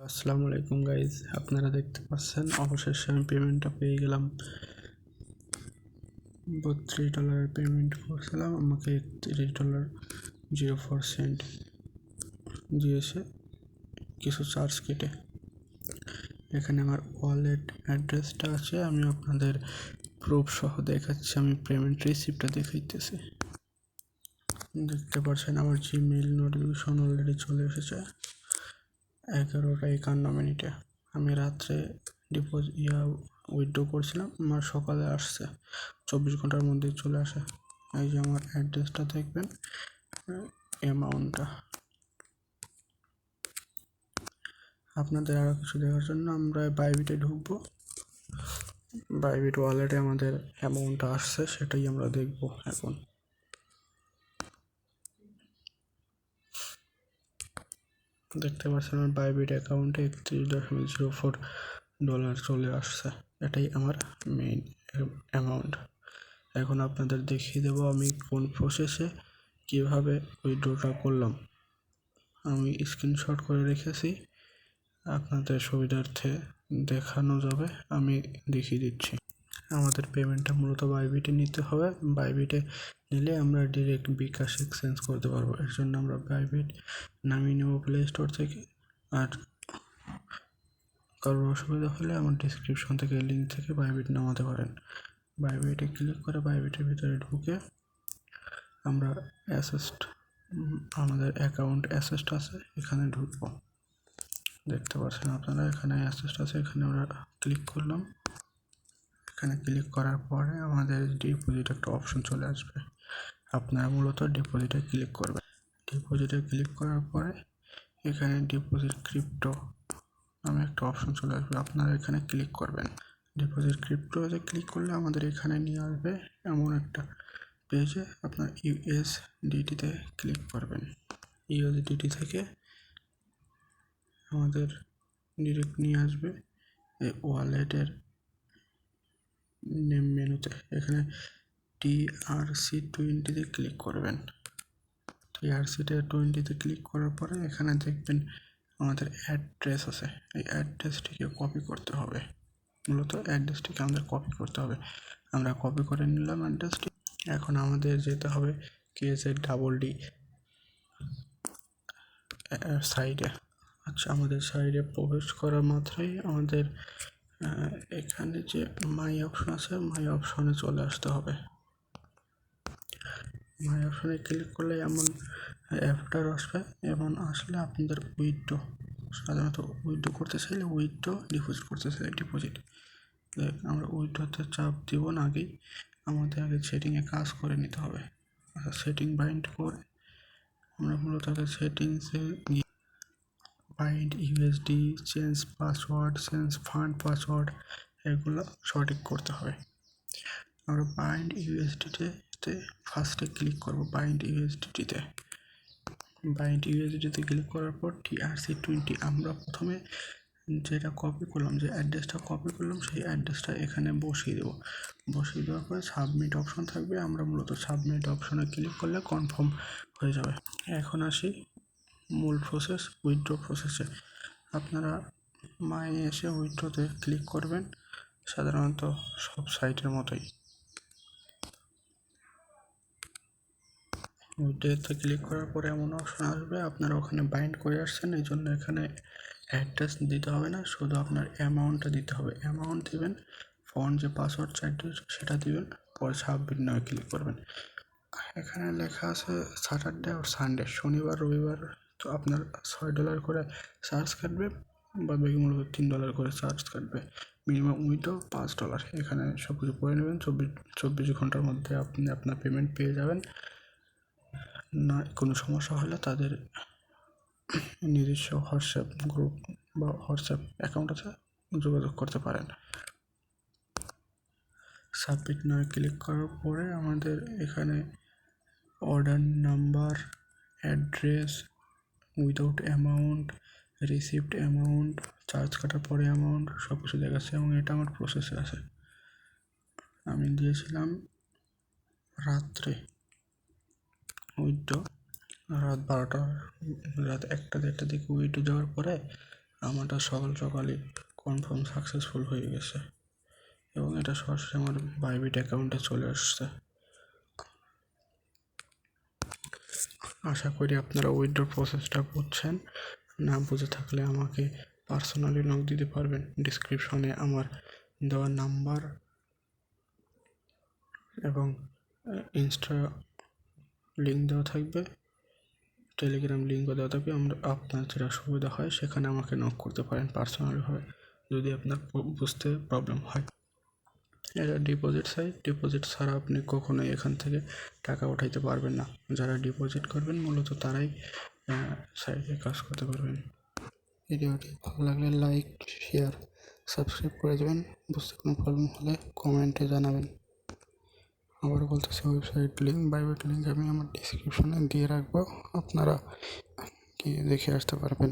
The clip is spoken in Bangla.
আসসালামু আলাইকুম গাইজ, আপনারা দেখতে পাচ্ছেন অবশেষে আমি পেমেন্টটা পেয়ে গেলাম। $32 পেমেন্ট করছিলাম, আমাকে $31.04 দিয়েছে কিছু চার্জ কেটে। এখানে আমার ওয়ালেট অ্যাড্রেসটা আছে, আমি আপনাদের প্রুফ সহ দেখাচ্ছি। আমি পেমেন্ট রিসিপ্টটা দেখাইতেছি। দেখতে পাচ্ছেন আমার জিমেইল নোটিফিকেশন অলরেডি চলে এসেছে 11টা 51 মিনিটে। আমি রাত্রে উইথড্র করছিলাম, আমার সকালে আসছে, 24 ঘন্টার মধ্যে চলে আসে। এই যে আমার অ্যাড্রেসটা দেখবেন, অ্যামাউন্টটা। আপনাদের আরও কিছু দেখার জন্য আমরা বাইবিটে ঢুকবো। বাইবিট ওয়ালেটে আমাদের অ্যামাউন্টটা আসছে, সেটাই আমরা দেখব এখন। দেখতে পাচ্ছেন আমার বাইবিট অ্যাকাউন্টে $31.04 চলে আসছে। এটাই আমার মেইন অ্যামাউন্ট। এখন আপনাদের দেখিয়ে দেবো আমি কোন প্রসেসে কিভাবে উইথড্রটা করলাম। আমি স্ক্রিনশট করে রেখেছি, আপনাদের সুবিধার্থে দেখানো যাবে। আমি দেখিয়ে দিচ্ছি। আমাদের পেমেন্টটা মূলত বাইবিটে নিতে হবে। বাইবিটে নিলে আমরা ডিরেক্ট বিকাশ এক্সচেঞ্জ করতে পারবো। এর জন্য আমরা বাইবিট নামিয়ে নেব প্লে স্টোর থেকে। আর কারোর অসুবিধা হলে আমার ডিসক্রিপশন থেকে লিঙ্ক থেকে বাইবিট নামাতে পারেন। বাইবিটে ক্লিক করে বাইবিটের ভিতরে ঢুকে আমরা আমাদের অ্যাকাউন্ট অ্যাসেস্ট আছে, এখানে ঢুকবো। দেখতে পাচ্ছেন আপনারা এখানে অ্যাসেস্ট আছে, এখানে আমরা ক্লিক করলাম। এখানে ক্লিক করার পরে আমাদের ডিপোজিট একটা অপশন চলে আসবে। আপনারা মূলত ডিপোজিটে ক্লিক করবেন। ডিপোজিটে ক্লিক করার পরে এখানে ডিপোজিট ক্রিপ্টো নামে একটা অপশন চলে আসবে, আপনারা এখানে ক্লিক করবেন। ডিপোজিট ক্রিপ্টোতে ক্লিক করলে আমাদের এখানে নিয়ে আসবে এমন একটা পেজে। আপনার ইউএসডিটিতে ক্লিক করবেন। ইউএসডিটি থেকে আমাদের ডিরেক্ট নিয়ে আসবে এই ওয়ালেটের নেম মেনুতে। এখানে TRC20 ক্লিক করবেন। TRC20 ক্লিক করার পরে এখানে দেখবেন আমাদের অ্যাড্রেস আছে, এই অ্যাড্রেসটিকে কপি করতে হবে। মূলত অ্যাড্রেসটিকে আমাদের কপি করতে হবে। আমরা কপি করে নিলাম অ্যাড্রেসটি। এখন আমাদের যেতে হবে KZDD সাইডে। আচ্ছা, আমাদের সাইডে প্রবেশ করা মাত্রই আমাদের এখানে যে মাই অপশন আছে, মাই অপশনে চলে আসতে হবে। মাই অপশনে ক্লিক করলে এমন অ্যাপটার আসবে, এবং আসলে আপনাদের উইথড্র, সাধারণত উইথড্র করতে চাইলে উইথড্র, ডিপোজিট করতে চাইলে ডিপোজিট। আমরা উইথড্রতে চাপ দিব না, আগেই আমাদের আগে সেটিংয়ে কাজ করে নিতে হবে। সেটিং বাইন্ড করে আমরা মূলত সেটিংসে গিয়ে bind USD, change password, change fund password, এগুলো সঠিক করতে হবে। আমরা বাইন্ড ইউএসডিতে ফার্স্টে ক্লিক করব। বাইন্ড ইউএসডিতে ক্লিক করার পর TRC20 আমরা প্রথমে যেটা কপি করলাম, যে অ্যাড্রেসটা কপি করলাম, সেই অ্যাড্রেসটা এখানে বসিয়ে দেবো। বসিয়ে দেওয়ার পরে সাবমিট অপশন থাকবে, আমরা মূলত সাবমিট অপশনে ক্লিক করলে কনফার্ম হয়ে যাবে। এখন আসি মূল প্রসেস, উইথড্র প্রসেসে। আপনারা মায়ে এসে উইথড্রতে ক্লিক করবেন, সাধারণত সব সাইটের মতোই। উইথড্রতে ক্লিক করার পরে এমন অপশন আসবে, আপনারা ওখানে বাইন্ড করে আসছেন, এই জন্য এখানে অ্যাড্রেস দিতে হবে না, শুধু আপনার অ্যামাউন্টটা দিতে হবে। অ্যামাউন্ট দিবেন, ফন্ট যে পাসওয়ার্ড চাইতে সেটা দিবেন, পরে সাবমিট নাও ক্লিক করবেন। এখানে লেখা আছে স্যাটারডে আর সানডে, শনিবার রবিবার। তো আপনার $6 করে চার্জ কাটবে, বা বাকি মূলত $3 করে চার্জ কাটবে। Minimum withdraw $5। এখানে সব কিছু করে নেবেন, 24 ঘন্টার মধ্যে আপনি আপনার পেমেন্ট পেয়ে যাবেন। না কোনো সমস্যা হলে তাদের নিজস্ব হোয়াটসঅ্যাপ গ্রুপ বা হোয়াটসঅ্যাপ অ্যাকাউন্ট আছে, যোগাযোগ করতে পারেন। সাবমিট না ক্লিক করার পরে আমাদের এখানে order number, address, without amount, receipt amount, charge কাটার পরে অ্যামাউন্ট, সব কিছু দেখাচ্ছে, এবং এটা আমার প্রসেসে আছে। আমি দিয়েছিলাম রাত্রে উইথড্র, রাত 1টা 1টা দিকে উইথড্র দেওয়ার পরে আমারটা সকাল সকালই কনফার্ম সাকসেসফুল হয়ে গেছে এবং এটা সরাসরি আমার বাইবিট অ্যাকাউন্টে চলে আসছে। আশা করি আপনারা উইথড্র প্রসেসটা বুঝছেন। না বুঝে থাকলে আমাকে পার্সোনালি নক দিতে পারবেন। ডিসক্রিপশনে আমার দেওয়া নাম্বার এবং ইনস্টা লিঙ্ক দেওয়া থাকবে, টেলিগ্রাম লিঙ্কও দেওয়া থাকবে। আপনার যেটা সুবিধা হয় সেখানে আমাকে নক করতে পারেন পার্সোনালিভাবে যদি আপনার বুঝতে প্রবলেম হয়। এটা ডিপোজিট সাইট, ডিপোজিট ছাড়া আপনি কখনোই এখান থেকে টাকা উঠাইতে পারবেন না। যারা ডিপোজিট করবেন মূলত তারাই সাইটে কাজ করতে পারবেন। ভিডিওটি ভালো লাগলে লাইক, শেয়ার, সাবস্ক্রাইব করে দেবেন। বুঝতে কোনো প্রবলেম হলে কমেন্টে জানাবেন। আবার বলতেছি, ওয়েবসাইট লিঙ্ক, বাইবিট লিঙ্ক আমি আমার ডিসক্রিপশনে দিয়ে রাখবো, আপনারা গিয়ে দেখে আসতে পারবেন।